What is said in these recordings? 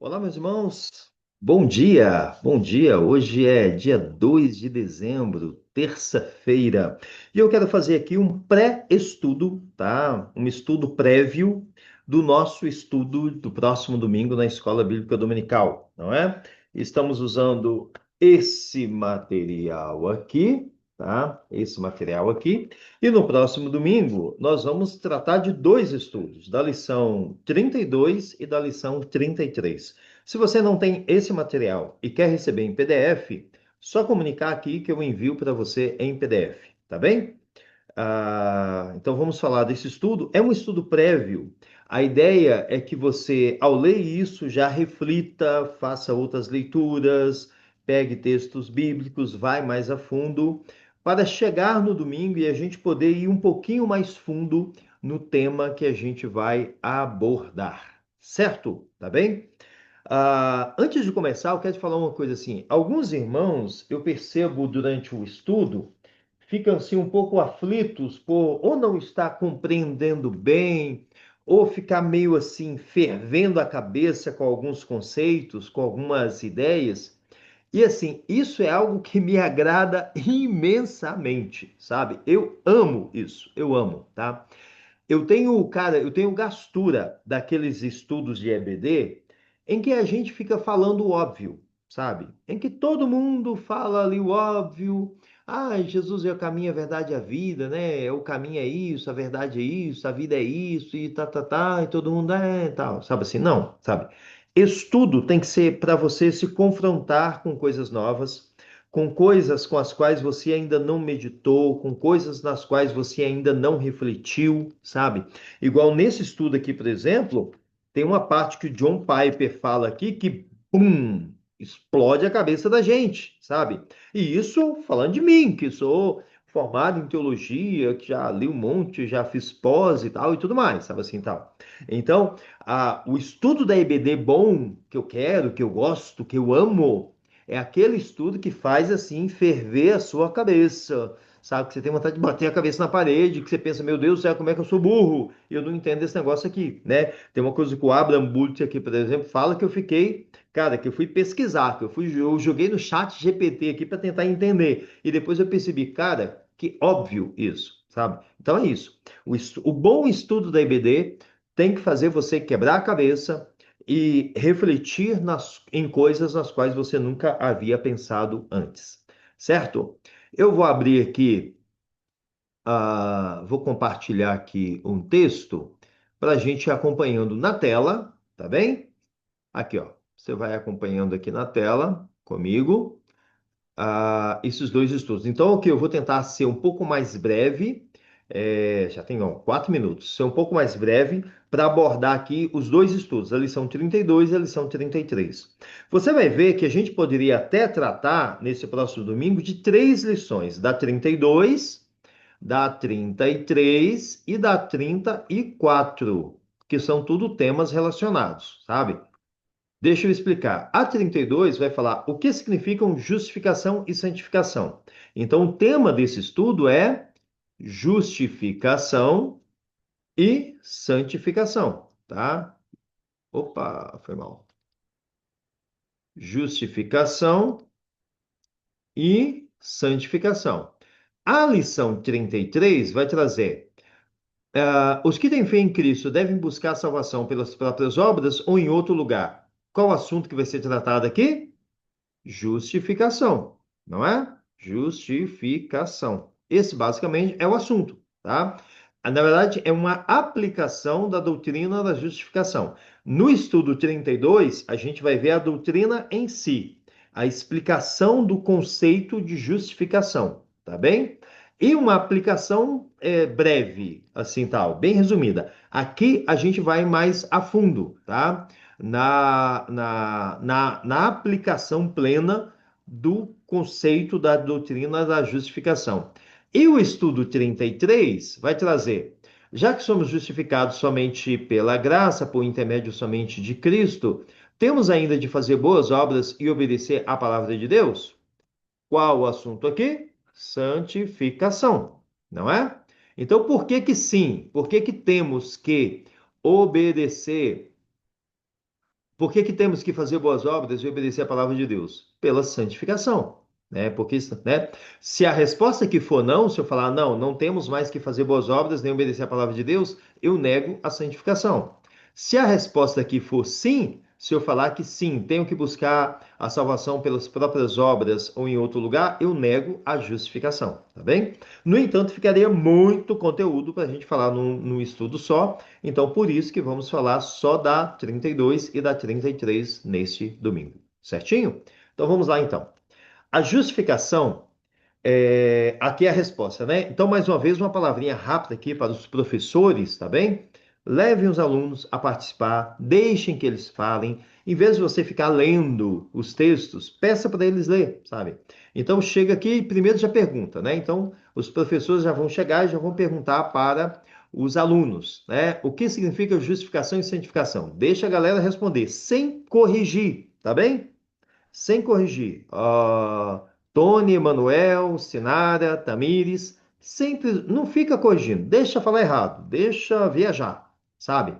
Olá, meus irmãos. Bom dia, bom dia. Hoje é dia 2 de dezembro, terça-feira. E eu quero fazer aqui um pré-estudo, tá? Um estudo prévio do nosso estudo do próximo domingo na Escola Bíblica Dominical, não é? Estamos usando esse material aqui, tá? Esse material aqui. E no próximo domingo, nós vamos tratar de dois estudos, da lição 32 e da lição 33. Se você não tem esse material e quer receber em PDF, só comunicar aqui que eu envio para você em PDF, tá bem? Então vamos falar desse estudo. É um estudo prévio. A ideia é que você, ao ler isso, já reflita, faça outras leituras, pegue textos bíblicos, vai mais a fundo, para chegar no domingo e a gente poder ir um pouquinho mais fundo no tema que a gente vai abordar. Certo? Tá bem? Antes de começar, eu quero te falar uma coisa assim. Alguns irmãos, eu percebo durante o estudo, ficam assim um pouco aflitos por ou não estar compreendendo bem, ou ficar meio assim fervendo a cabeça com alguns conceitos, com algumas ideias. E assim, isso é algo que me agrada imensamente, sabe? Eu amo isso, eu amo, tá? Eu tenho gastura daqueles estudos de EBD em que a gente fica falando o óbvio, sabe? Em que todo mundo fala ali o óbvio. Ah, Jesus é o caminho, a verdade e a vida, né? O caminho é isso, a verdade é isso, a vida é isso, e tá, e todo mundo é tal. Sabe assim? Não, sabe? Estudo tem que ser para você se confrontar com coisas novas, com coisas com as quais você ainda não meditou, com coisas nas quais você ainda não refletiu, sabe? Igual nesse estudo aqui, por exemplo, tem uma parte que o John Piper fala aqui que, pum, explode a cabeça da gente, sabe? E isso falando de mim, que sou formado em teologia, que já li um monte, já fiz pós e tal e tudo mais, sabe assim, tal. Então, o estudo da EBD bom, que eu quero, que eu gosto, que eu amo, é aquele estudo que faz assim ferver a sua cabeça, sabe? Que você tem vontade de bater a cabeça na parede, que você pensa, meu Deus do céu, como é que eu sou burro? E eu não entendo esse negócio aqui, né? Tem uma coisa que o Abraham Bullitt aqui, por exemplo, fala que eu fiquei, cara, que eu fui pesquisar, eu joguei no chat GPT aqui para tentar entender. E depois eu percebi, cara, que óbvio isso, sabe? Então é isso. O bom estudo da IBD tem que fazer você quebrar a cabeça e refletir em coisas nas quais você nunca havia pensado antes, certo? Eu vou abrir aqui, vou compartilhar aqui um texto para a gente ir acompanhando na tela, tá bem? Aqui, ó, você vai acompanhando aqui na tela comigo esses dois estudos. Então, aqui eu vou tentar ser um pouco mais breve, já tenho ó, 4 minutos, ser um pouco mais breve para abordar aqui os dois estudos, a lição 32 e a lição 33. Você vai ver que a gente poderia até tratar, nesse próximo domingo, de três lições, da 32, da 33 e da 34, que são tudo temas relacionados, sabe? Deixa eu explicar. A 32 vai falar o que significam justificação e santificação. Então, o tema desse estudo é justificação e santificação, tá? Opa, foi mal. Justificação e santificação. A lição 33 vai trazer os que têm fé em Cristo devem buscar a salvação pelas próprias obras ou em outro lugar. Qual o assunto que vai ser tratado aqui? Justificação, não é? Justificação. Esse basicamente é o assunto, tá? Na verdade, é uma aplicação da doutrina da justificação. No estudo 32, a gente vai ver a doutrina em si, a explicação do conceito de justificação, tá bem? E uma aplicação breve, assim tal, bem resumida. Aqui a gente vai mais a fundo, tá? Na aplicação plena do conceito da doutrina da justificação. E o estudo 33 vai trazer, já que somos justificados somente pela graça, por intermédio somente de Cristo, temos ainda de fazer boas obras e obedecer à palavra de Deus? Qual o assunto aqui? Santificação, não é? Então, por que que sim? Por que que temos que obedecer Por que que temos que fazer boas obras e obedecer a palavra de Deus? Pela santificação, né? Porque, né? Se a resposta aqui for não, se eu falar não, não temos mais que fazer boas obras nem obedecer a palavra de Deus, eu nego a santificação. Se a resposta aqui for sim, se eu falar que sim, tenho que buscar a salvação pelas próprias obras ou em outro lugar, eu nego a justificação, tá bem? No entanto, ficaria muito conteúdo para a gente falar num estudo só, então por isso que vamos falar só da 32 e da 33 neste domingo, certinho? Então vamos lá então. A justificação aqui é a resposta, né? Então, mais uma vez, uma palavrinha rápida aqui para os professores, tá bem? Levem os alunos a participar, deixem que eles falem. Em vez de você ficar lendo os textos, peça para eles ler, sabe? Então, chega aqui e primeiro já pergunta, né? Então, os professores já vão chegar e já vão perguntar para os alunos, né? O que significa justificação e santificação? Deixa a galera responder, sem corrigir, tá bem? Sem corrigir. Tony, Emanuel, Sinara, Tamires, sempre não fica corrigindo, deixa falar errado, deixa viajar, sabe?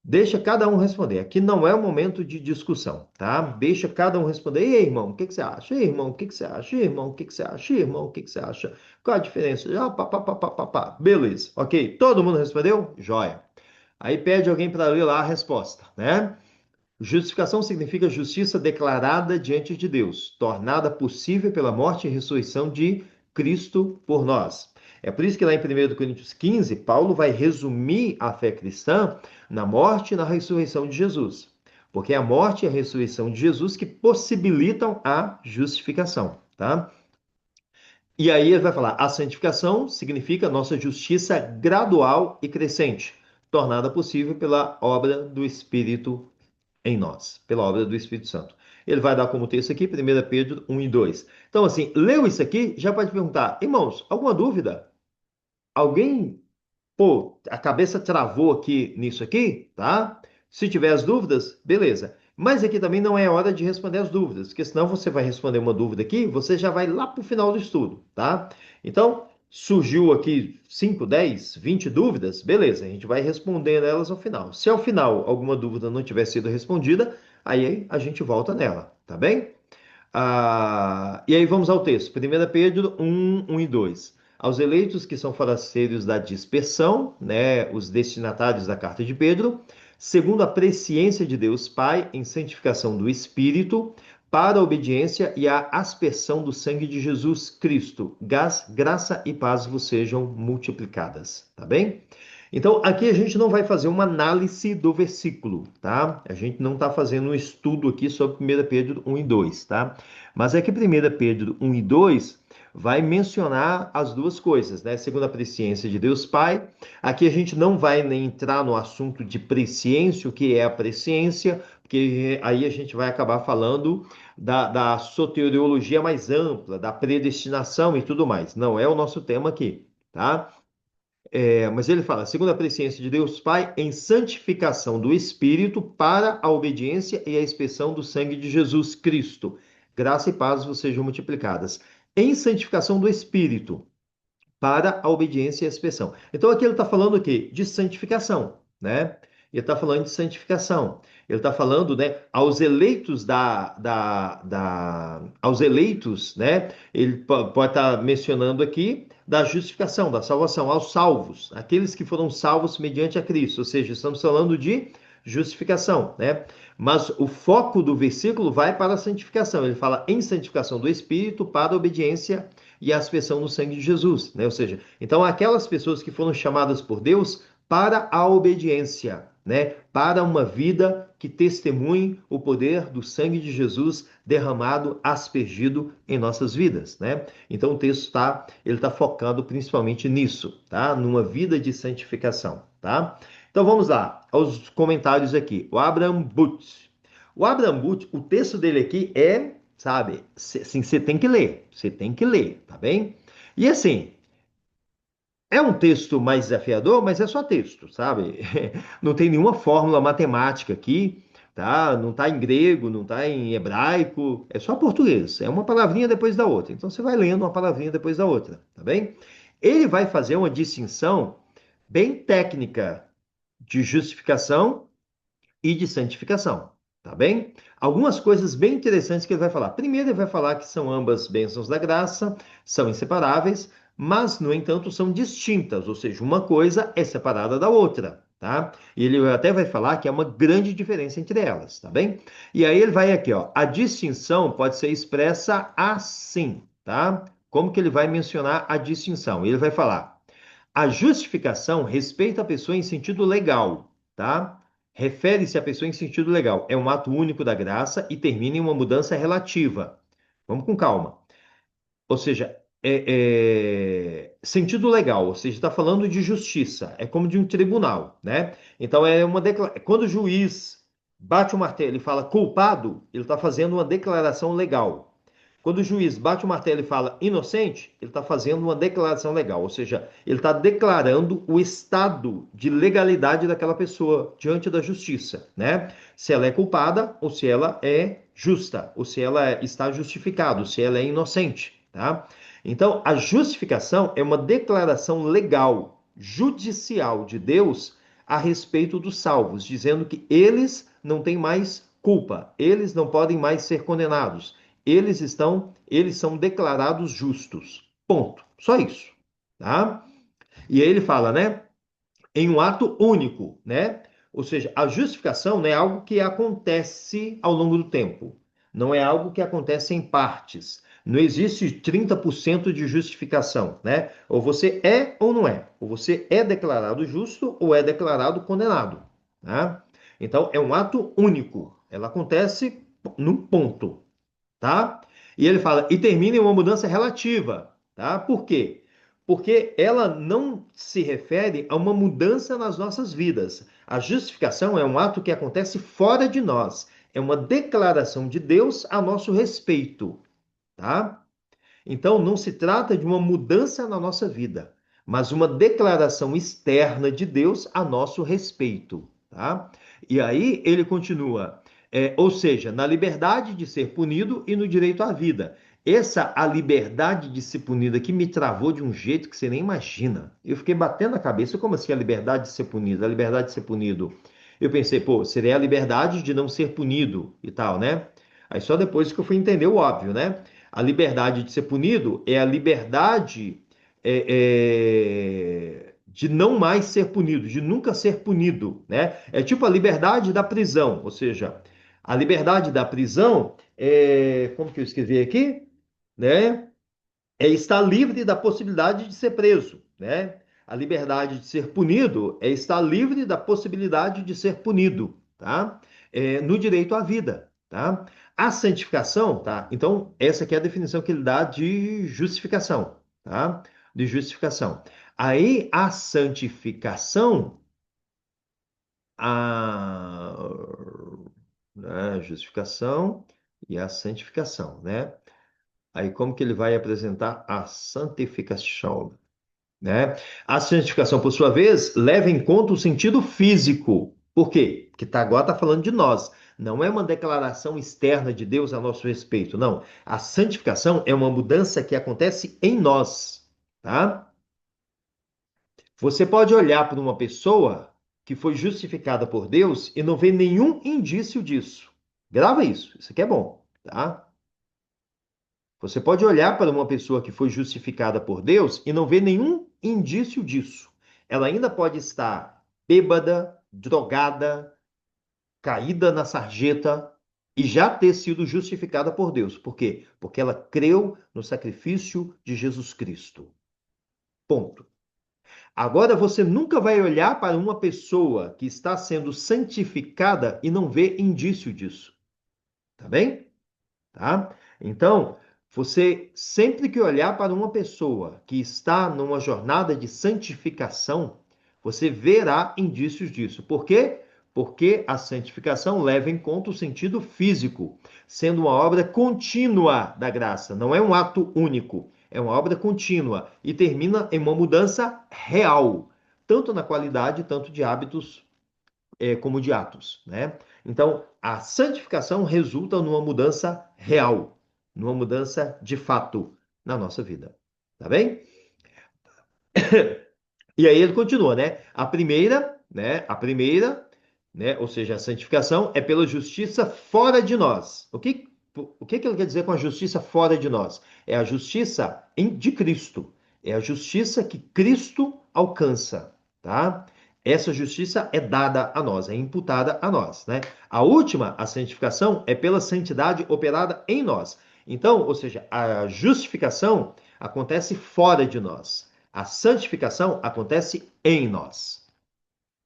Deixa cada um responder. Aqui não é o momento de discussão, tá? Deixa cada um responder. E aí, irmão, o que que você acha? E aí, irmão, o que que você acha? E aí, irmão, o que que você acha? E aí, irmão, o que que você acha? Qual a diferença? Pá, pá, pá, pá, pá, pá. Beleza, ok. Todo mundo respondeu? Joia. Aí pede alguém para ler lá a resposta, né? Justificação significa justiça declarada diante de Deus, tornada possível pela morte e ressurreição de Cristo por nós. É por isso que lá em 1 Coríntios 15, Paulo vai resumir a fé cristã na morte e na ressurreição de Jesus. Porque é a morte e a ressurreição de Jesus que possibilitam a justificação, tá? E aí ele vai falar: a santificação significa nossa justiça gradual e crescente, tornada possível pela obra do Espírito em nós, pela obra do Espírito Santo. Ele vai dar como texto aqui, 1 Pedro 1 e 2. Então, assim, leu isso aqui, já pode perguntar, irmãos, alguma dúvida? Alguém, pô, a cabeça travou aqui nisso aqui, tá? Se tiver as dúvidas, beleza. Mas aqui também não é hora de responder as dúvidas, porque senão você vai responder uma dúvida aqui, você já vai lá para o final do estudo, tá? Então, surgiu aqui 5, 10, 20 dúvidas, beleza, a gente vai respondendo elas ao final. Se ao final alguma dúvida não tiver sido respondida, aí a gente volta nela, tá bem? E aí vamos ao texto. 1 Pedro 1, 1 e 2. Aos eleitos que são forasteiros da dispersão, né, os destinatários da carta de Pedro, segundo a presciência de Deus Pai em santificação do Espírito, para a obediência e a aspersão do sangue de Jesus Cristo. Graça e paz vos sejam multiplicadas, tá bem? Então, aqui a gente não vai fazer uma análise do versículo, tá? A gente não está fazendo um estudo aqui sobre 1 Pedro 1 e 2, tá? Mas é que 1 Pedro 1 e 2 vai mencionar as duas coisas, né? Segundo a presciência de Deus Pai. Aqui a gente não vai nem entrar no assunto de presciência, o que é a presciência, porque aí a gente vai acabar falando da soteriologia mais ampla, da predestinação e tudo mais. Não é o nosso tema aqui, tá? Mas ele fala, segundo a presciência de Deus Pai, em santificação do Espírito para a obediência e a expressão do sangue de Jesus Cristo. Graça e paz vos sejam multiplicadas. Em santificação do Espírito para a obediência e a expressão. Então aqui ele está falando o quê? De santificação, né? Ele está falando de santificação. Ele está falando, né, aos eleitos aos eleitos, né? Ele pode estar mencionando aqui da justificação, da salvação, aos salvos, aqueles que foram salvos mediante a Cristo. Ou seja, estamos falando de justificação, né? Mas o foco do versículo vai para a santificação. Ele fala em santificação do Espírito para a obediência e a aspersão no sangue de Jesus, né? Ou seja, então aquelas pessoas que foram chamadas por Deus para a obediência, né? Para uma vida que testemunhe o poder do sangue de Jesus derramado, aspergido em nossas vidas, né? Então o texto ele está focado principalmente nisso, tá? Numa vida de santificação, tá? Então vamos lá, aos comentários aqui. O Abraham Butz. O Abraham Butz, o texto dele aqui é, sabe, assim, você tem que ler, tá bem? E assim, é um texto mais desafiador, mas é só texto, sabe? Não tem nenhuma fórmula matemática aqui, tá? Não tá em grego, não tá em hebraico, é só português, é uma palavrinha depois da outra. Então você vai lendo uma palavrinha depois da outra, tá bem? Ele vai fazer uma distinção bem técnica de justificação e de santificação. Tá bem? Algumas coisas bem interessantes que ele vai falar. Primeiro, ele vai falar que são ambas bênçãos da graça, são inseparáveis, mas, no entanto, são distintas, ou seja, uma coisa é separada da outra, tá? E ele até vai falar que há uma grande diferença entre elas, tá bem? E aí ele vai aqui, ó, a distinção pode ser expressa assim, tá? Como que ele vai mencionar a distinção? Ele vai falar: a justificação respeita a pessoa em sentido legal, tá? Refere-se à pessoa em sentido legal. É um ato único da graça e termina em uma mudança relativa. Vamos com calma. Ou seja, sentido legal, ou seja, está falando de justiça, é como de um tribunal, né? Então é uma quando o juiz bate o martelo e fala culpado, ele está fazendo uma declaração legal. Quando o juiz bate o martelo e fala inocente, ele está fazendo uma declaração legal, ou seja, ele está declarando o estado de legalidade daquela pessoa diante da justiça, né? Se ela é culpada ou se ela é justa, ou se ela está justificada, se ela é inocente, tá? Então, a justificação é uma declaração legal, judicial de Deus a respeito dos salvos, dizendo que eles não têm mais culpa, eles não podem mais ser condenados, eles são declarados justos. Ponto. Só isso, tá? E aí ele fala, né? Em um ato único, né? Ou seja, a justificação não é algo que acontece ao longo do tempo, não é algo que acontece em partes. Não existe 30% de justificação, né? Ou você é ou não é. Ou você é declarado justo ou é declarado condenado, né? Então, é um ato único. Ela acontece num ponto, tá? E ele fala, e termina em uma mudança relativa, tá? Por quê? Porque ela não se refere a uma mudança nas nossas vidas. A justificação é um ato que acontece fora de nós. É uma declaração de Deus a nosso respeito, tá? Então, não se trata de uma mudança na nossa vida, mas uma declaração externa de Deus a nosso respeito, tá? E aí ele continua, ou seja, na liberdade de ser punido e no direito à vida. Essa a liberdade de ser punido aqui me travou de um jeito que você nem imagina. Eu fiquei batendo a cabeça, como assim a liberdade de ser punido? A liberdade de ser punido. Eu pensei, pô, seria a liberdade de não ser punido e tal, né? Aí só depois que eu fui entender o óbvio, né? A liberdade de ser punido é a liberdade de não mais ser punido, de nunca ser punido, né? É tipo a liberdade da prisão, ou seja, a liberdade da prisão como que eu escrevi aqui, né? É estar livre da possibilidade de ser preso, né? A liberdade de ser punido é estar livre da possibilidade de ser punido, tá? No direito à vida, tá? A santificação, tá? Então, essa aqui é a definição que ele dá de justificação, tá? De justificação. Aí, a santificação, a, né, justificação e a santificação, né? Aí, como que ele vai apresentar a santificação, né? A santificação, por sua vez, leva em conta o sentido físico. Por quê? Porque agora está falando de nós. Não é uma declaração externa de Deus a nosso respeito, não. A santificação é uma mudança que acontece em nós, tá? Você pode olhar para uma pessoa que foi justificada por Deus e não ver nenhum indício disso. Grava isso aqui é bom, tá? Você pode olhar para uma pessoa que foi justificada por Deus e não ver nenhum indício disso. Ela ainda pode estar bêbada, drogada, caída na sarjeta e já ter sido justificada por Deus. Por quê? Porque ela creu no sacrifício de Jesus Cristo. Ponto. Agora você nunca vai olhar para uma pessoa que está sendo santificada e não ver indício disso. Tá bem? Tá? Então, você sempre que olhar para uma pessoa que está numa jornada de santificação, você verá indícios disso. Por quê? Porque a santificação leva em conta o sentido físico, sendo uma obra contínua da graça, não é um ato único, é uma obra contínua e termina em uma mudança real, tanto na qualidade, tanto de hábitos como de atos, né? Então, a santificação resulta numa mudança real, numa mudança de fato na nossa vida, tá bem? E aí ele continua, né? A primeira, né? A primeira né? Ou seja, a santificação é pela justiça fora de nós. O que ele quer dizer com a justiça fora de nós? É a justiça de Cristo. É a justiça que Cristo alcança, tá? Essa justiça é dada a nós, é imputada a nós, né? A última, a santificação, é pela santidade operada em nós. Então, ou seja, a justificação acontece fora de nós. A santificação acontece em nós.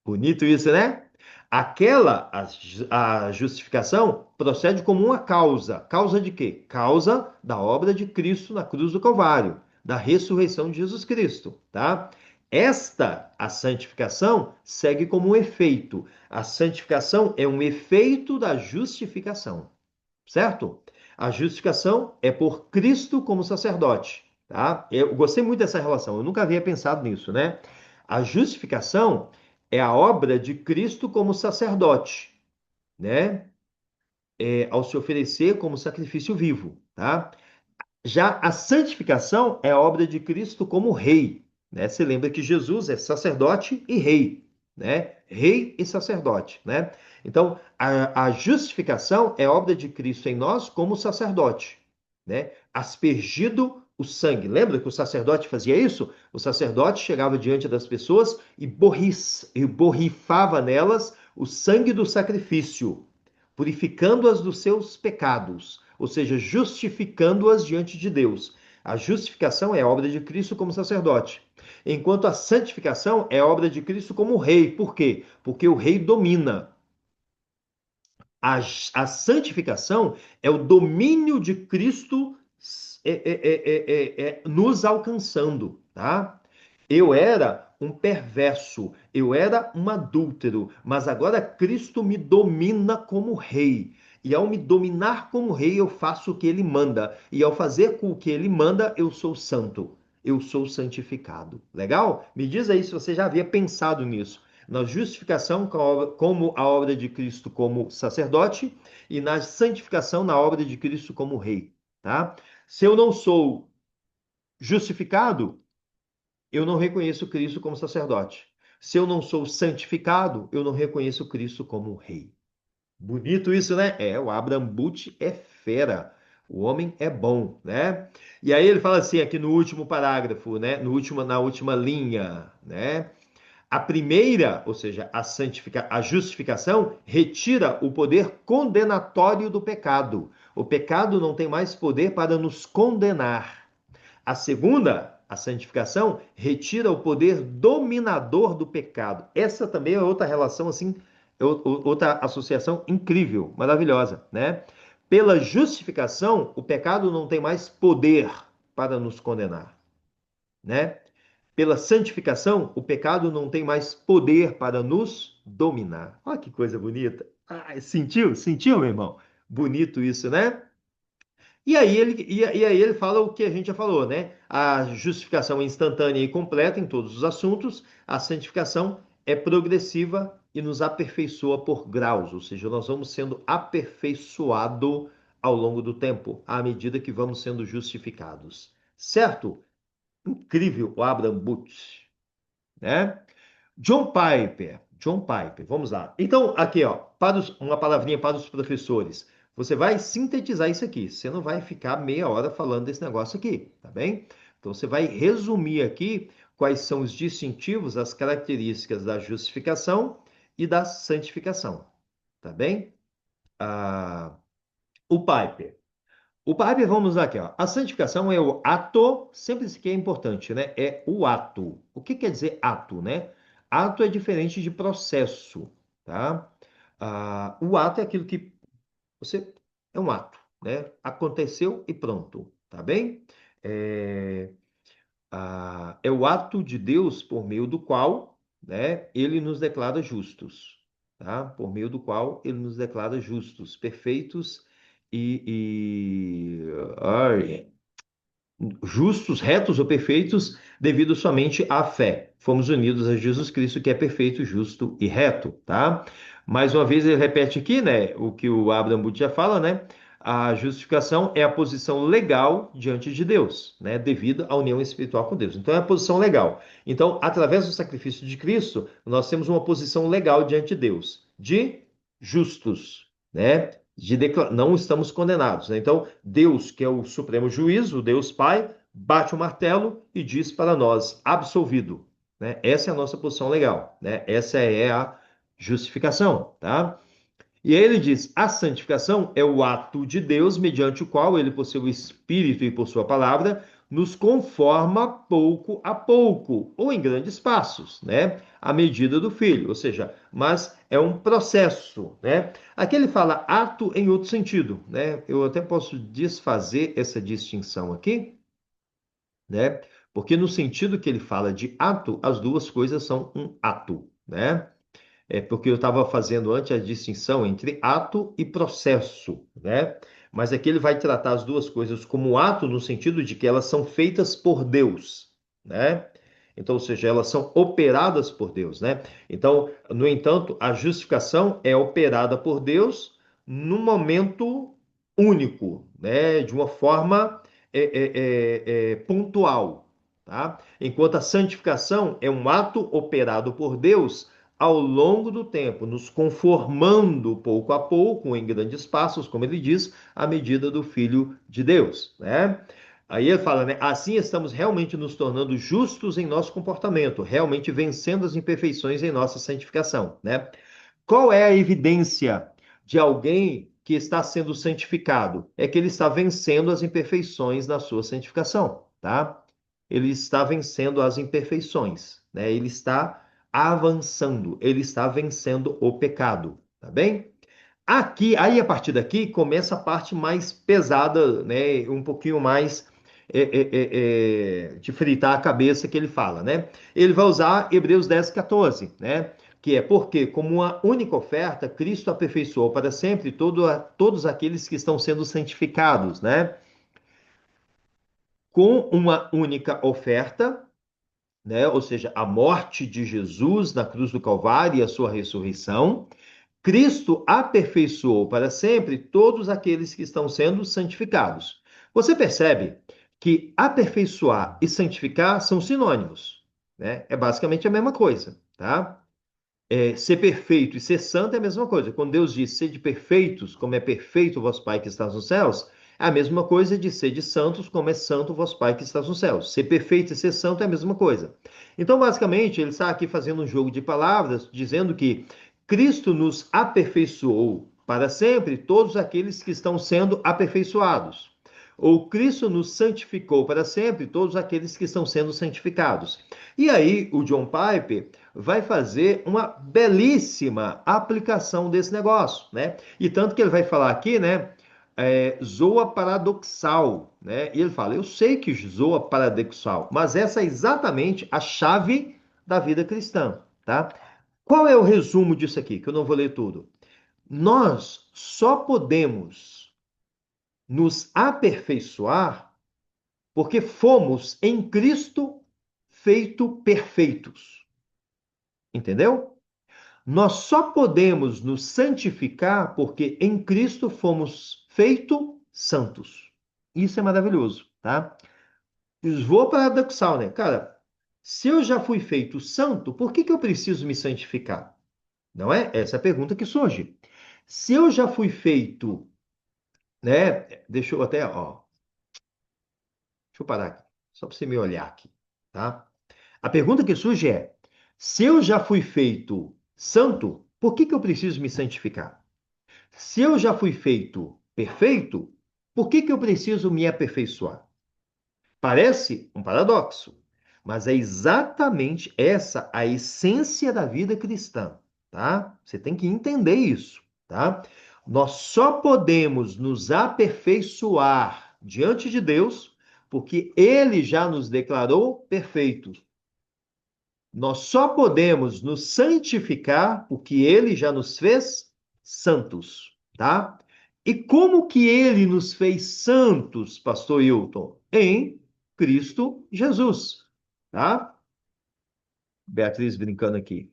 Bonito isso, né? A justificação procede como uma causa. Causa de quê? Causa da obra de Cristo na cruz do Calvário, da ressurreição de Jesus Cristo, tá? A santificação, segue como um efeito. A santificação é um efeito da justificação, certo? A justificação é por Cristo como sacerdote, tá? Eu gostei muito dessa relação, eu nunca havia pensado nisso, né? A justificação é a obra de Cristo como sacerdote, né? Ao se oferecer como sacrifício vivo, tá? Já a santificação é a obra de Cristo como rei, né? Você lembra que Jesus é sacerdote e rei, né? Rei e sacerdote, né? Então, a justificação é a obra de Cristo em nós como sacerdote, né? Aspergido o sangue. Lembra que o sacerdote fazia isso? O sacerdote chegava diante das pessoas e borrifava nelas o sangue do sacrifício, purificando-as dos seus pecados, ou seja, justificando-as diante de Deus. A justificação é a obra de Cristo como sacerdote, enquanto a santificação é a obra de Cristo como rei. Por quê? Porque o rei domina. A santificação é o domínio de Cristo nos alcançando, tá? Eu era um perverso, eu era um adúltero, mas agora Cristo me domina como rei. E ao me dominar como rei, eu faço o que ele manda. E ao fazer o que ele manda, eu sou santo. Eu sou santificado. Legal? Me diz aí se você já havia pensado nisso. Na justificação, como a obra de Cristo como sacerdote, e na santificação, na obra de Cristo como rei. Tá? Se eu não sou justificado, eu não reconheço Cristo como sacerdote. Se eu não sou santificado, eu não reconheço Cristo como rei. Bonito isso, né? O Abraham Butch é fera. O homem é bom, né? E aí ele fala assim aqui no último parágrafo, né? Na última linha, né? A primeira, ou seja, a justificação, retira o poder condenatório do pecado. O pecado não tem mais poder para nos condenar. A segunda, a santificação, retira o poder dominador do pecado. Essa também é outra relação assim, outra associação incrível, maravilhosa, né? Pela justificação, o pecado não tem mais poder para nos condenar, né? Pela santificação, o pecado não tem mais poder para nos dominar. Olha que coisa bonita. Ah, sentiu? Sentiu, meu irmão? Bonito isso, né? E aí ele fala o que a gente já falou, né? A justificação é instantânea e completa em todos os assuntos, a santificação é progressiva e nos aperfeiçoa por graus, ou seja, nós vamos sendo aperfeiçoados ao longo do tempo, à medida que vamos sendo justificados. Certo? Incrível o Abraham Butch, né? John Piper, vamos lá. Então, aqui, ó, uma palavrinha para os professores. Você vai sintetizar isso aqui. Você não vai ficar meia hora falando desse negócio aqui, tá bem? Então, você vai resumir aqui quais são os distintivos, as características da justificação e da santificação, tá bem? Ah, o Piper. O Piper, vamos lá aqui, ó. A santificação é o ato, sempre isso aqui é importante, né? É o ato. O que quer dizer ato, né? Ato é diferente de processo, tá? O ato é aquilo que você é um ato, né? Aconteceu e pronto, tá bem? É, é o ato de Deus por meio do qual, né, ele nos declara justos, tá? Por meio do qual ele nos declara justos, perfeitos ai, justos, retos ou perfeitos, devido somente à fé. Fomos unidos a Jesus Cristo, que é perfeito, justo e reto, tá? Mais uma vez ele repete aqui, né, o que o Abraham Butch já fala, né? A justificação é a posição legal diante de Deus, né, devido à união espiritual com Deus. Então é a posição legal. Então, através do sacrifício de Cristo, nós temos uma posição legal diante de Deus. de justos, né? Não estamos condenados, né? Então, Deus, que é o supremo juízo, Deus Pai, bate o martelo e diz para nós, absolvido, né? Essa é a nossa posição legal, né? Essa é a justificação, tá? E aí ele diz: a santificação é o ato de Deus mediante o qual ele, por seu Espírito e por sua palavra, nos conforma pouco a pouco, ou em grandes passos, né? À medida do Filho, ou seja, mas é um processo, né? Aqui ele fala ato em outro sentido, né? Eu até posso desfazer essa distinção aqui, né? Porque no sentido que ele fala de ato, as duas coisas são um ato, né? É porque eu estava fazendo antes a distinção entre ato e processo, né? Mas aqui ele vai tratar as duas coisas como ato, no sentido de que elas são feitas por Deus, né? Então, ou seja, elas são operadas por Deus, né? Então, no entanto, a justificação é operada por Deus num momento único, né? De uma forma pontual, tá? Enquanto a santificação é um ato operado por Deus ao longo do tempo, nos conformando pouco a pouco, em grandes passos, como ele diz, à medida do Filho de Deus, né? Aí ele fala, né? Assim estamos realmente nos tornando justos em nosso comportamento, realmente vencendo as imperfeições em nossa santificação, né? Qual é a evidência de alguém que está sendo santificado? É que ele está vencendo as imperfeições na sua santificação, tá? Ele está vencendo as imperfeições, né? Ele está avançando, ele está vencendo o pecado, tá bem? Aqui, aí a partir daqui começa a parte mais pesada, né? Um pouquinho mais de fritar a cabeça que ele fala, né? Ele vai usar Hebreus 10, 14, né? Que é porque, como uma única oferta, Cristo aperfeiçoou para sempre todos aqueles que estão sendo santificados, né? Com uma única oferta, né? Ou seja, a morte de Jesus na cruz do Calvário e a sua ressurreição. Cristo aperfeiçoou para sempre todos aqueles que estão sendo santificados. Você percebe que aperfeiçoar e santificar são sinônimos, né? É basicamente a mesma coisa, tá? Ser perfeito e ser santo é a mesma coisa. Quando Deus diz sede perfeitos, como é perfeito o vosso Pai que está nos céus, é a mesma coisa de sede santos, como é santo o vosso Pai que está nos céus. Ser perfeito e ser santo é a mesma coisa. Então, basicamente, ele está aqui fazendo um jogo de palavras, dizendo que Cristo nos aperfeiçoou para sempre todos aqueles que estão sendo aperfeiçoados. Ou Cristo nos santificou para sempre todos aqueles que estão sendo santificados. E aí, o John Piper vai fazer uma belíssima aplicação desse negócio, né? E tanto que ele vai falar aqui, né? Zoa paradoxal, né? E ele fala: eu sei que zoa paradoxal, mas essa é exatamente a chave da vida cristã, tá? Qual é o resumo disso aqui? Que eu não vou ler tudo. Nós só podemos nos aperfeiçoar porque fomos em Cristo feito perfeitos. Entendeu? Nós só podemos nos santificar porque em Cristo fomos feitos santos. Isso é maravilhoso, tá? Vou paradoxal, né? Cara, se eu já fui feito santo, por que eu preciso me santificar? Não é? Essa é a pergunta que surge. Se eu já fui feito, né? Deixa eu até, ó, deixa eu parar aqui, só para você me olhar aqui, tá? A pergunta que surge é: se eu já fui feito santo, por que eu preciso me santificar? Se eu já fui feito perfeito, por que eu preciso me aperfeiçoar? Parece um paradoxo, mas é exatamente essa a essência da vida cristã, tá? Você tem que entender isso, tá? Nós só podemos nos aperfeiçoar diante de Deus porque ele já nos declarou perfeitos. Nós só podemos nos santificar porque ele já nos fez santos, tá? E como que ele nos fez santos, pastor Hilton? Em Cristo Jesus, tá? Beatriz brincando aqui.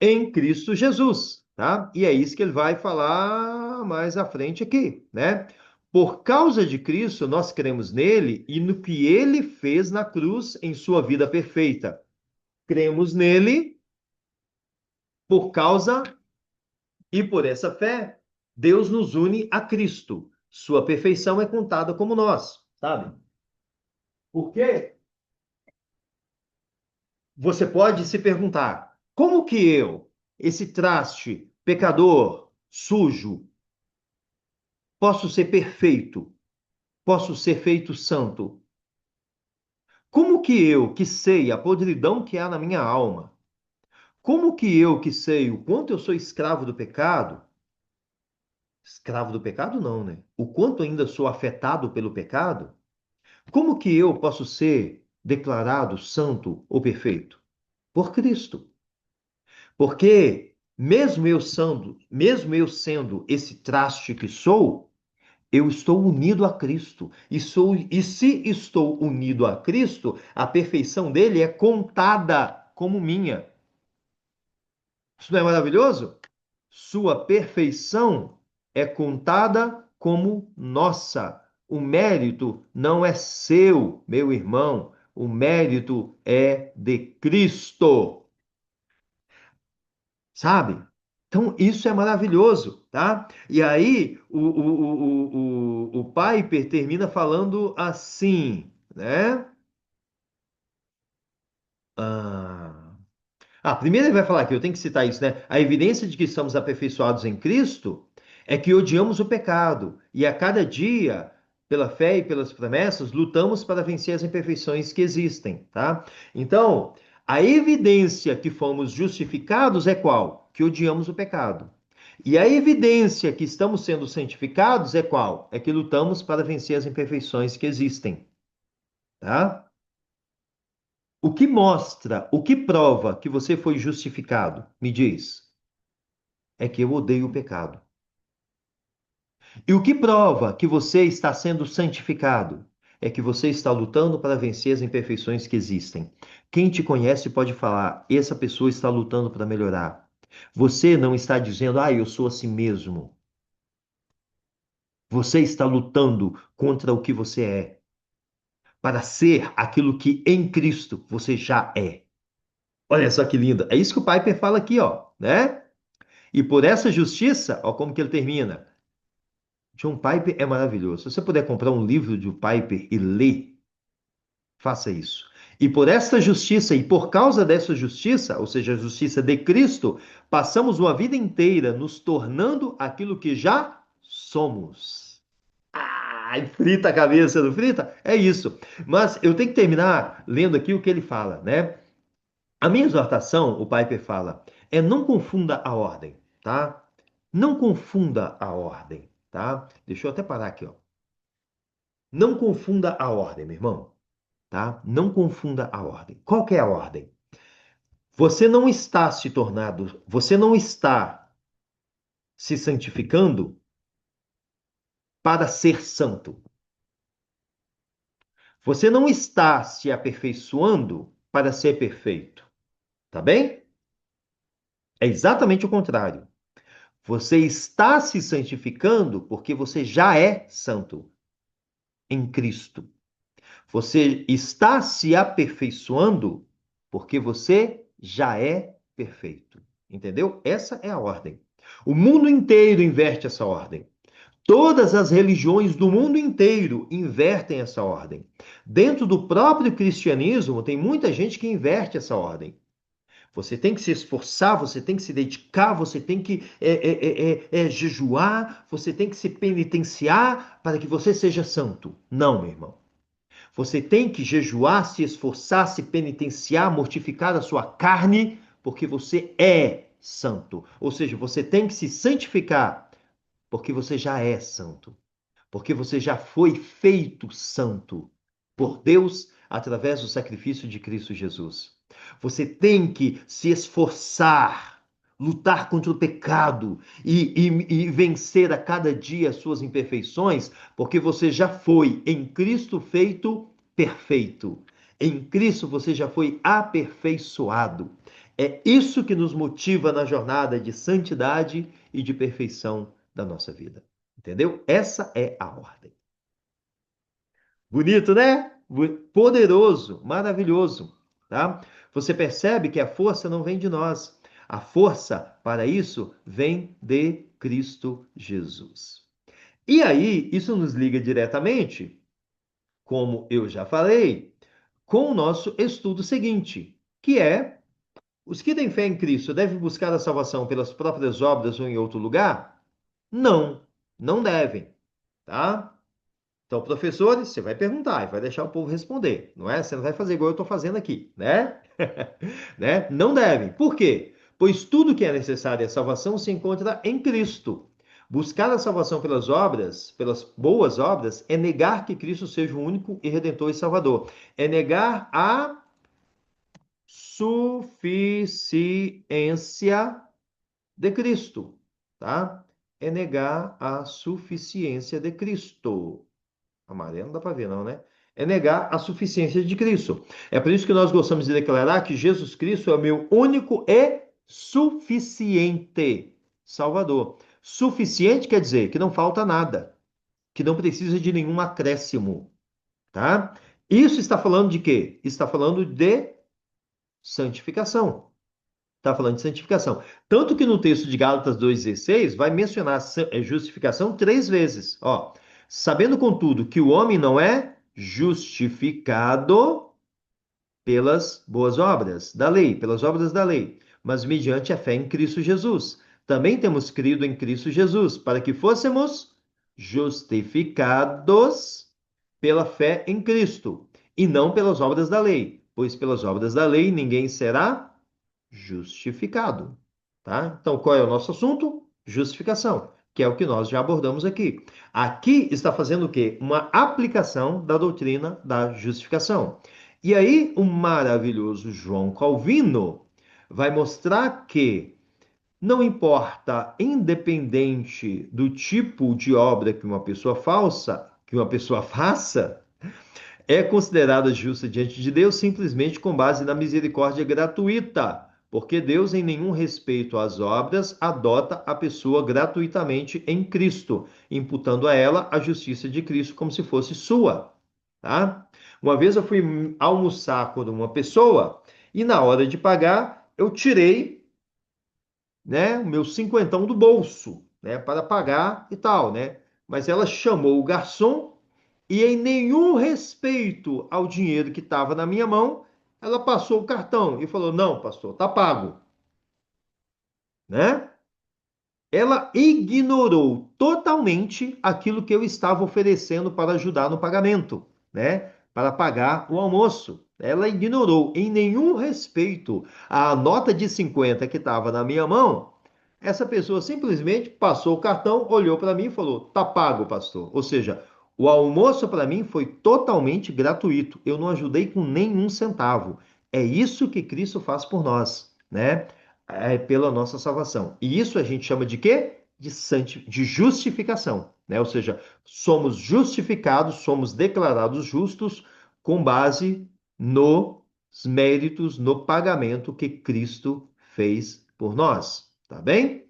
Em Cristo Jesus, tá? E é isso que ele vai falar mais à frente aqui, né? Por causa de Cristo, nós cremos nele e no que ele fez na cruz em sua vida perfeita. Cremos nele por causa E por essa fé, Deus nos une a Cristo. Sua perfeição é contada como nós, sabe? Por quê? Você pode se perguntar: como que eu, esse traste, pecador, sujo, posso ser perfeito? Posso ser feito santo? Como que eu, que sei a podridão que há na minha alma, como que eu, que sei o quanto eu sou escravo do pecado não, né? O quanto ainda sou afetado pelo pecado, como que eu posso ser declarado santo ou perfeito? Por Cristo. Porque mesmo eu sendo esse traste que sou, eu estou unido a Cristo. E se estou unido a Cristo, a perfeição dele é contada como minha. Isso não é maravilhoso? Sua perfeição é contada como nossa. O mérito não é seu, meu irmão. O mérito é de Cristo. Sabe? Então, isso é maravilhoso, tá? E aí, o Piper termina falando assim, né? Ah, primeiro ele vai falar aqui, eu tenho que citar isso, né? A evidência de que estamos aperfeiçoados em Cristo é que odiamos o pecado e a cada dia, pela fé e pelas promessas, lutamos para vencer as imperfeições que existem, tá? Então, a evidência que fomos justificados é qual? Que odiamos o pecado. E a evidência que estamos sendo santificados é qual? É que lutamos para vencer as imperfeições que existem, tá? O que mostra, o que prova que você foi justificado? Me diz. É que eu odeio o pecado. E o que prova que você está sendo santificado? É que você está lutando para vencer as imperfeições que existem. Quem te conhece pode falar, essa pessoa está lutando para melhorar. Você não está dizendo, eu sou assim mesmo. Você está lutando contra o que você é, para ser aquilo que em Cristo você já é. Olha só que lindo. É isso que o Piper fala aqui, ó, né? E por essa justiça, ó, como que ele termina? John Piper é maravilhoso. Se você puder comprar um livro de Piper e ler, faça isso. E por esta justiça, e por causa dessa justiça, ou seja, a justiça de Cristo, passamos uma vida inteira nos tornando aquilo que já somos. Ai, frita a cabeça, não frita? É isso. Mas eu tenho que terminar lendo aqui o que ele fala, né? A minha exortação, o Piper fala, é não confunda a ordem, tá? Não confunda a ordem, tá? Deixa eu até parar aqui, ó. Não confunda a ordem, meu irmão, tá? Não confunda a ordem. Qual que é a ordem? Você não está se santificando para ser santo. Você não está se aperfeiçoando para ser perfeito, tá bem? É exatamente o contrário. Você está se santificando porque você já é santo em Cristo. Você está se aperfeiçoando porque você já é perfeito. Entendeu? Essa é a ordem. O mundo inteiro inverte essa ordem. Todas as religiões do mundo inteiro invertem essa ordem. Dentro do próprio cristianismo, tem muita gente que inverte essa ordem. Você tem que se esforçar, você tem que se dedicar, você tem que jejuar, você tem que se penitenciar para que você seja santo. Não, meu irmão. Você tem que jejuar, se esforçar, se penitenciar, mortificar a sua carne, porque você é santo. Ou seja, você tem que se santificar, porque você já é santo. Porque você já foi feito santo por Deus através do sacrifício de Cristo Jesus. Você tem que se esforçar, lutar contra o pecado e vencer a cada dia as suas imperfeições, porque você já foi em Cristo feito perfeito. Em Cristo você já foi aperfeiçoado. É isso que nos motiva na jornada de santidade e de perfeição da nossa vida. Entendeu? Essa é a ordem. Bonito, né? Poderoso, maravilhoso, tá? Você percebe que a força não vem de nós. A força para isso vem de Cristo Jesus. E aí, isso nos liga diretamente, como eu já falei, com o nosso estudo seguinte, que é: os que têm fé em Cristo devem buscar a salvação pelas próprias obras ou em outro lugar? Não, não devem, tá? Então, professores, você vai perguntar e vai deixar o povo responder, não é? Você não vai fazer igual eu estou fazendo aqui, né? Né? Não devem. Por quê? Pois tudo que é necessário à salvação se encontra em Cristo. Buscar a salvação pelas obras, pelas boas obras, é negar que Cristo seja o único e redentor e salvador. É negar a suficiência de Cristo, tá? É negar a suficiência de Cristo. Amarelo não dá para ver, não, né? É negar a suficiência de Cristo. É por isso que nós gostamos de declarar que Jesus Cristo é o meu único e suficiente Salvador. Suficiente quer dizer que não falta nada, que não precisa de nenhum acréscimo, tá? Isso está falando de quê? Está falando de santificação. Está falando de santificação. Tanto que no texto de Gálatas 2,16 vai mencionar justificação 3 vezes. Ó, sabendo, contudo, que o homem não é justificado pelas boas obras da lei, pelas obras da lei, mas mediante a fé em Cristo Jesus. Também temos crido em Cristo Jesus, para que fôssemos justificados pela fé em Cristo, e não pelas obras da lei, pois pelas obras da lei ninguém será justificado, tá? Então, qual é o nosso assunto? Justificação, que é o que nós já abordamos aqui. Aqui está fazendo o quê? Uma aplicação da doutrina da justificação. E aí, o maravilhoso João Calvino vai mostrar que não importa, independente do tipo de obra que uma pessoa faça, é considerada justa diante de Deus simplesmente com base na misericórdia gratuita, porque Deus, em nenhum respeito às obras, adota a pessoa gratuitamente em Cristo, imputando a ela a justiça de Cristo como se fosse sua, tá? Uma vez eu fui almoçar com uma pessoa e na hora de pagar eu tirei, né, o meu cinquentão do bolso, né, para pagar e tal, né? Mas ela chamou o garçom e em nenhum respeito ao dinheiro que estava na minha mão, ela passou o cartão e falou: "Não, pastor, tá pago", né? Ela ignorou totalmente aquilo que eu estava oferecendo para ajudar no pagamento, né? Para pagar o almoço. Ela ignorou em nenhum respeito a nota de 50 que estava na minha mão. Essa pessoa simplesmente passou o cartão, olhou para mim e falou: "Tá pago, pastor". Ou seja, o almoço para mim foi totalmente gratuito. Eu não ajudei com nenhum centavo. É isso que Cristo faz por nós, né? Pela nossa salvação. E isso a gente chama de quê? De justificação, né? Ou seja, somos justificados, somos declarados justos com base nos méritos, no pagamento que Cristo fez por nós, tá bem?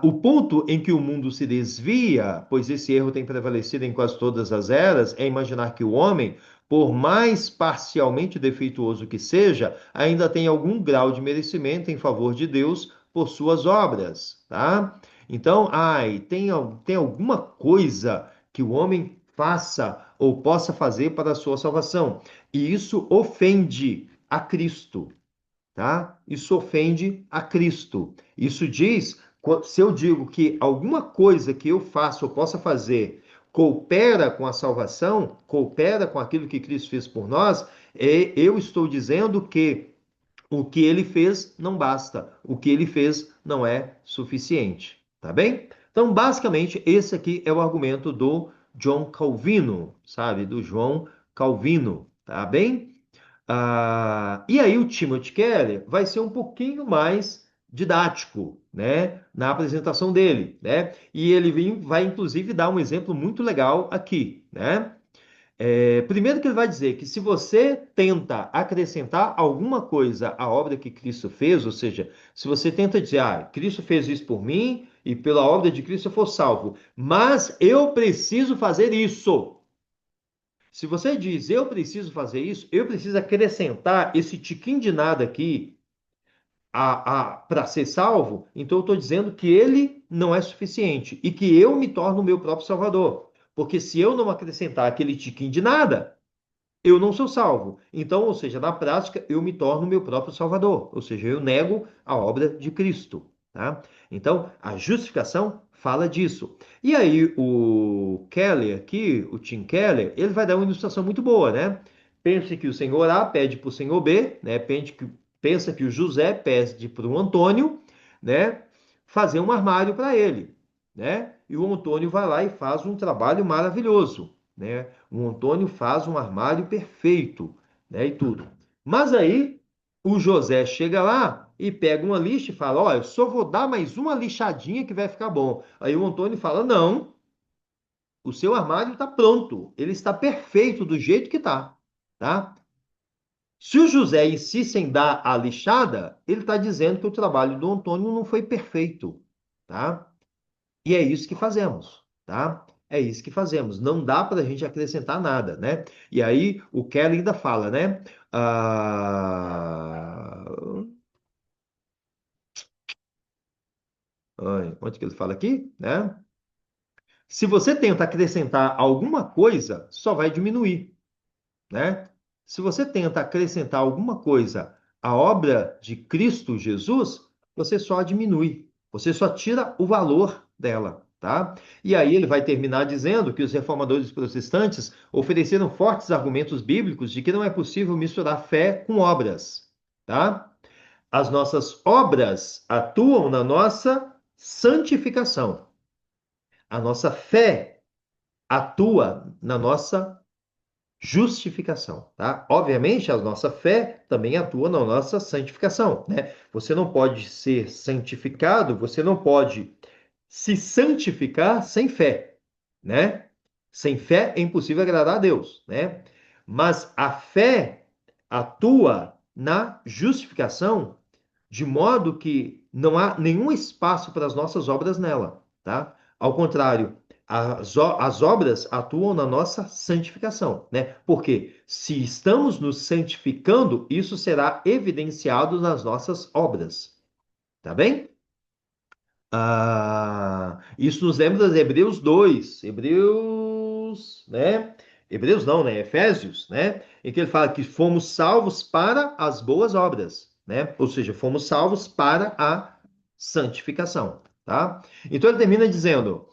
O ponto em que o mundo se desvia, pois esse erro tem prevalecido em quase todas as eras, é imaginar que o homem, por mais parcialmente defeituoso que seja, ainda tem algum grau de merecimento em favor de Deus por suas obras, tá? Então, tem alguma coisa que o homem faça ou possa fazer para a sua salvação, e isso ofende a Cristo, tá? Isso ofende a Cristo. Isso diz, se eu digo que alguma coisa que eu faço ou possa fazer coopera com a salvação, coopera com aquilo que Cristo fez por nós, eu estou dizendo que o que ele fez não basta, o que ele fez não é suficiente, tá bem? Então, basicamente, esse aqui é o argumento do John Calvino, sabe? Do João Calvino, tá bem? E aí o Timothy Keller vai ser um pouquinho mais didático, né, na apresentação dele, né? E ele vai inclusive dar um exemplo muito legal aqui, né? Primeiro que ele vai dizer que se você tenta acrescentar alguma coisa à obra que Cristo fez, ou seja, se você tenta dizer, Cristo fez isso por mim e pela obra de Cristo eu for salvo, mas eu preciso fazer isso. Se você diz, eu preciso fazer isso, eu preciso acrescentar esse tiquinho de nada aqui para ser salvo, então eu estou dizendo que ele não é suficiente e que eu me torno o meu próprio Salvador. Porque se eu não acrescentar aquele tiquinho de nada, eu não sou salvo. Então, ou seja, na prática, eu me torno o meu próprio Salvador. Ou seja, eu nego a obra de Cristo, tá? Então, a justificação fala disso. E aí, o Keller aqui, o Tim Keller, ele vai dar uma ilustração muito boa, né? Pense que o senhor A pede para o senhor B, né? Pensa que o José pede para o Antônio, né? Fazer um armário para ele, né? E o Antônio vai lá e faz um trabalho maravilhoso, né? O Antônio faz um armário perfeito, né? E tudo. Mas aí o José chega lá e pega uma lixa e fala: Ó, eu só vou dar mais uma lixadinha que vai ficar bom. Aí o Antônio fala: Não, o seu armário está pronto, ele está perfeito do jeito que está, tá? Se o José insiste em dar a lixada, ele está dizendo que o trabalho do Antônio não foi perfeito, tá? E é isso que fazemos, tá? É isso que fazemos. Não dá para a gente acrescentar nada, né? E aí o Kelly ainda fala, né? Ah, onde que ele fala aqui, né? Se você tenta acrescentar alguma coisa, só vai diminuir, né? Se você tenta acrescentar alguma coisa à obra de Cristo Jesus, você só diminui, você só tira o valor dela, tá? E aí ele vai terminar dizendo que os reformadores protestantes ofereceram fortes argumentos bíblicos de que não é possível misturar fé com obras, tá? As nossas obras atuam na nossa santificação. A nossa fé atua na nossa justificação, tá? Obviamente, a nossa fé também atua na nossa santificação, né? Você não pode ser santificado, você não pode se santificar sem fé, né? Sem fé é impossível agradar a Deus, né? Mas a fé atua na justificação de modo que não há nenhum espaço para as nossas obras nela, tá? Ao contrário, as obras atuam na nossa santificação, né? Porque se estamos nos santificando, isso será evidenciado nas nossas obras, tá bem? Isso nos lembra de Hebreus 2, Hebreus, né? Hebreus não, né? Efésios, né? Em que ele fala que fomos salvos para as boas obras, né? Ou seja, fomos salvos para a santificação, tá? Então ele termina dizendo: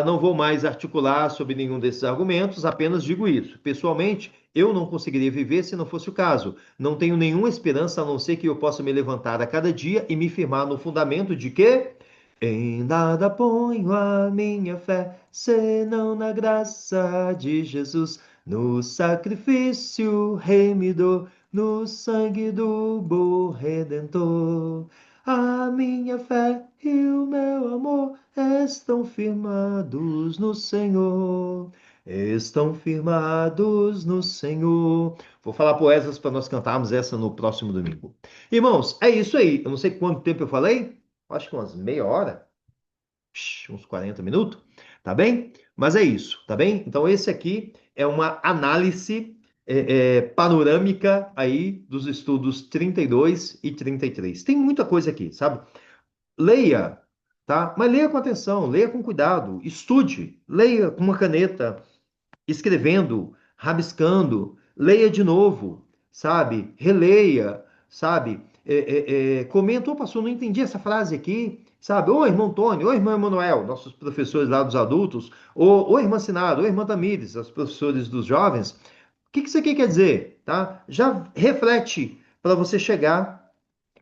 não vou mais articular sobre nenhum desses argumentos, apenas digo isso. Pessoalmente, eu não conseguiria viver se não fosse o caso. Não tenho nenhuma esperança a não ser que eu possa me levantar a cada dia e me firmar no fundamento de que em nada ponho a minha fé, senão na graça de Jesus, no sacrifício remidor, no sangue do bom Redentor. A minha fé e o meu amor estão firmados no Senhor. Estão firmados no Senhor. Vou falar poesias para nós cantarmos essa no próximo domingo. Irmãos, é isso aí. Eu não sei quanto tempo eu falei. Acho que umas meia hora, uns 40 minutos. Tá bem? Mas é isso, tá bem? Então, esse aqui é uma análise panorâmica aí dos estudos 32 e 33. Tem muita coisa aqui, sabe? Leia, tá? Mas leia com atenção, leia com cuidado, estude, leia com uma caneta escrevendo, rabiscando, leia de novo, sabe? Releia, sabe? Comenta, ô pastor, não entendi essa frase aqui, sabe? Ô irmão Tony, ô irmão Emanuel, nossos professores lá dos adultos, ô irmã Sinado, ô irmã Tamires, os professores dos jovens, o que que isso aqui quer dizer, tá? Já reflete para você chegar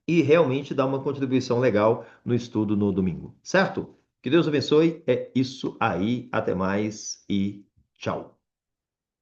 e realmente dar uma contribuição legal no estudo no domingo, certo? Que Deus abençoe, é isso aí, até mais e tchau.